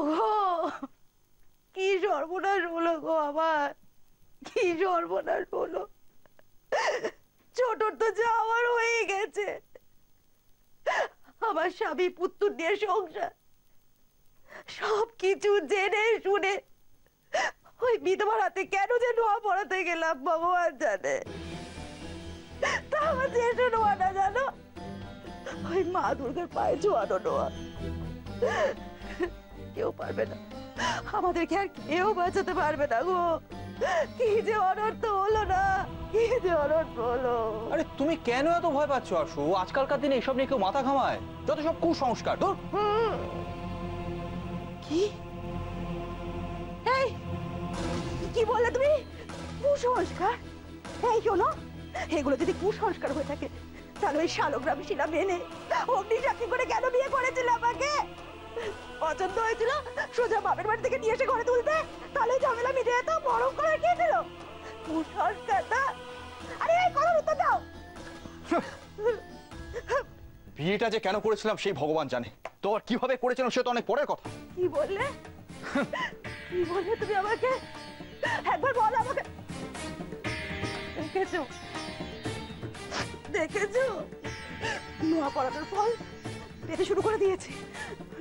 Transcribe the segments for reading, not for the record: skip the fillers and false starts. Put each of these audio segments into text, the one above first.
ওগো কি সর্বনাশ হলো গো আমার, কি সর্বনাশ হলো। ছোটর তো যাওয়ার হয়ে গেছে, আমার স্বামী পুত্র নিয়ে সংসার, সবকিছু জেনে শুনে ওই বিধবার হাতে কেন যে নোয়া পড়াতে গেলাম ভগবান জানে। তা আমার যেটা নোয়া না জানো, ওই মা দুর্গার পায়ে জোয়ানো নোয়া। কেউ পারবে না, আমাদেরকে আর কেউ বাঁচাতে পারবে না গো। কি যে অনর্থ হলো না, কি যে অনর্থ হলো। আরে তুমি কেন এত ভয় পাচ্ছ আশু? আজকালকার দিনে এসব নিয়ে কেউ মাথা ঘামায়? যত সব কুসংস্কার। ধুর। কি এই কি বললে তুমি? কুসংস্কার? এই শোনো, এগুলো যদি কুসংস্কার হয়ে থাকে তাহলে ওই শালগ্রামী শিলা মেনে অগ্নি সাক্ষী করে কেন বিয়ে করেছিল আমাকে? পছন্দ হয়েছিল সোজা বাপের বাড়ি থেকে নিয়ে এসে ঘরে তুলতে, তাহলে ঝামেলা মিটে যেত। বরং করে কে দিল কুসংস্কার? না আরে এই কথার উত্তর দাও। বিয়েটা যে কেন করেছিলাম সেই ভগবান জানে, তো আর কিভাবে করেছিলাম সে তো অনেক পরের কথা। কি বললে? কি বললে তুমি আমাকে? একবার বল আমাকে। দেখেছো দেখেছো নোয়া পড়ানোর ফল পেতে শুরু করে দিয়েছে,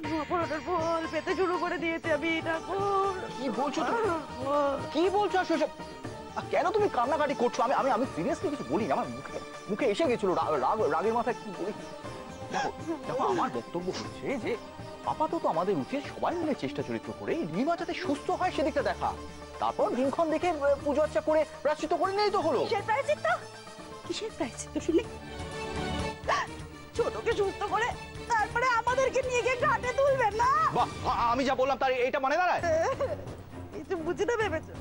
নোয়া পড়ানোর ফল পেতে শুরু করে দিয়েছে। আমি ঠাকুর কি বলছো তুমি? কি বলছো আশু? কেন তুমি কান্নাকাটি করছো? আমি আমি আমি সিরিয়াসলি কিছু বলি, আমার মুখে মুখে এসে গেছিল রাগের মাথায় কি বলি। দেখো দেখো, আমার বক্তব্য হচ্ছে যে আপাতত আমাদের উচিত সবাই মিলে চেষ্টা চরিত্র করে রিমা যাতে সুস্থ হয় সেদিকটা দেখা, তারপর দিনক্ষণ দেখে পুজো আর্চা করে প্রায়শ্চিত্ত করে নিলেই তো হলো। কিসের প্রায়শ্চিত্ত? কিসের প্রায়শ্চিত্ত শুনি? ছোটকে সুস্থ করে তারপরে আমাদেরকে নিয়ে গিয়ে ঘাটে তুলবেন না? বাহ, আমি যা বললাম তার এইটা মানে দাঁড়ায়? কিছু বুঝি না ভেবেছো?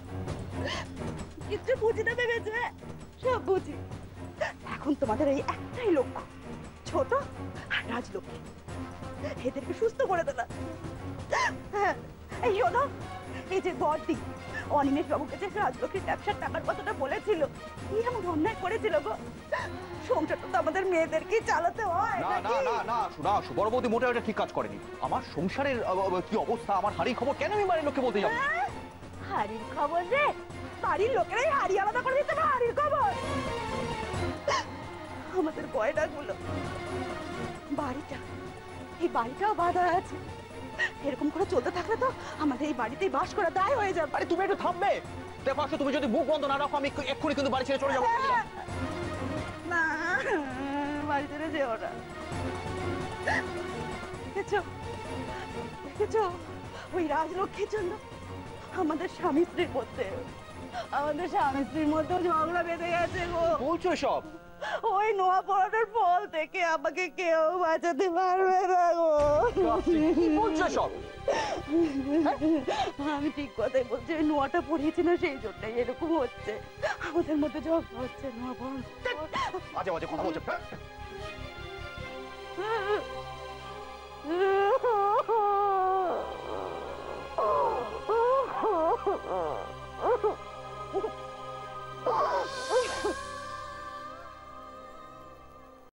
কিছু বুঝি না ভেবেছো? সব বুঝি। এখন তোমাদের এই একটাই লক্ষ্য, ছোট আর রাজলক্ষ্মী, এদেরকে সুস্থ করে দেওয়া। এই শোনো, এই যে বড়দি অনিমেষ বাবুকে যে রাজলক্ষ্মীর ব্যবসার টাকার কথাটা বলেছিল, কি এমন অন্যায় করেছিল গো? সংসারটা তো আমাদের মেয়েদেরকে চালাতে হয়। না না না না শোনা, বড় বৌদি মোটেও এটা ঠিক কাজ করেনি। আমার সংসারের কি অবস্থা, আমার হাড়ি খবর কেন আমি বাড়ির লোককে বলতে যাবো? হাড়ির খবর রে? বাড়ির লোকেরাই হাড়ি আলাদা করে দিতে না হাড়ির খবর। আমাদের গয়নাগুলো, বাড়িটা, এই বাড়িটাও বাধা আছে। এরকম করে চলতে থাকলে তো আমাদের এই বাড়িতেই বাস করা দায় হয়ে যাবে। আরে তুমি একটু থামবে? দেখো আসো, তুমি যদি মুখ বন্ধ না রাখো আমি এক্ষুনি কিন্তু বাড়ি ছেড়ে চলে যাবো। না, বাড়ি ছেড়ে যেও না। দেখেছো দেখেছো, ওই রাজলক্ষ্মীর জন্য আমাদের স্বামী স্ত্রীর মধ্যে ঝগড়া বেঁধে গেছে গো। বলছো সব? ওই নোয়া পড়ানোর ফল থেকে আমাকে কেউ বাঁচাতে পারবে না গো। কি বলছো সব? আমি ঠিক কথাই বলছি, ওই নোয়াটা পড়িয়েছি না সেই জন্যই এরকম হচ্ছে, আমাদের মধ্যে ঝগড়া হচ্ছে। নোয়া পড়ানো বাজে বাজে কথা বলছো।